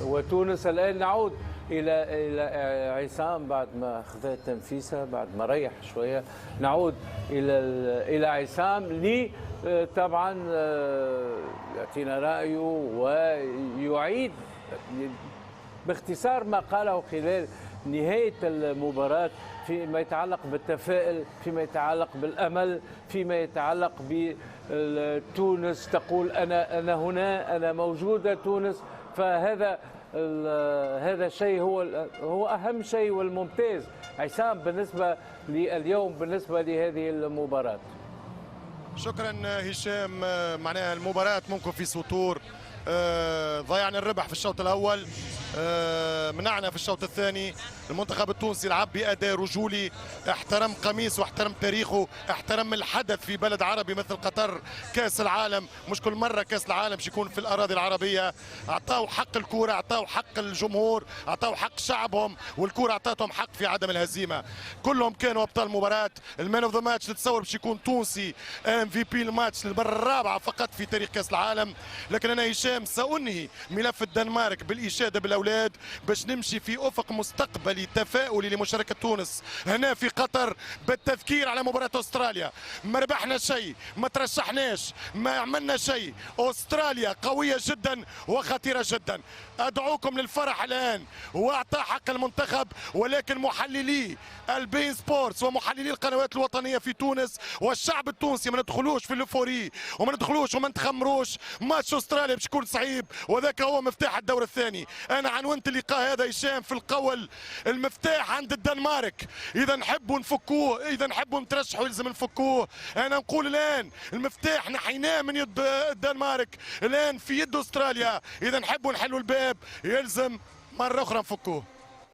وتونس الآن نعود إلى عصام بعد ما خذا تنفيسه، بعد ما ريح شوية. نعود إلى عصام لي طبعا يعطينا رأيه ويعيد باختصار ما قاله خلال نهاية المباراة فيما يتعلق بالتفاؤل، فيما يتعلق بالأمل، فيما يتعلق بتونس تقول أنا هنا، أنا موجودة تونس. فهذا هذا الشيء هو أهم شيء والممتاز. عصام بالنسبة لليوم، بالنسبة لهذه المباراة. شكرا هشام. معناها المباراة ممكن في سطور. ضيعنا الربح في الشوط الأول، منعنا في الشوط الثاني. المنتخب التونسي لعب بأداء رجولي، احترم قميص واحترم تاريخه، احترم الحدث في بلد عربي مثل قطر، كأس العالم. مش كل مرة كأس العالم يكون في الأراضي العربية. أعطاه حق الكرة، أعطاه حق الجمهور، أعطاه حق شعبهم، والكرة أعطتهم حق في عدم الهزيمة. كلهم كانوا أبطال المباراة. المان اوف ذا ماتش تتصور باش يكون تونسي MVP الماتش للمرة الرابعة فقط في تاريخ كأس العالم. لكن أنا هشام سأنهي ملف الدنمارك بالإشادة بالأولاد باش نمشي في أفق مستقبلي تفاؤلي لمشاركة تونس هنا في قطر، بالتذكير على مباراة أستراليا. ما ربحنا شيء، ما ترشحناش، ما عملنا شيء. أستراليا قوية جدا وخطيرة جدا. أدعوكم للفرح الآن وأعطى حق المنتخب، ولكن محللي البين سبورتس ومحللي القنوات الوطنية في تونس والشعب التونسي ما ندخلوش في الفوري وما ندخلوش وما نتخمروش. ماتش أستراليا باش يكون صعيب، وذاك هو مفتاح الدور الثاني. أنا عنونت اللقاء هذا هشام في القول المفتاح عند الدنمارك. إذا نحبوا نفكوه، إذا نحبوا نترشحوا يلزم نفكوه. أنا نقول الآن المفتاح نحيناه من يد الدنمارك، الآن في يد أستراليا. إذا نحبوا نحلوا الباب يلزم مرة أخرى نفكوه.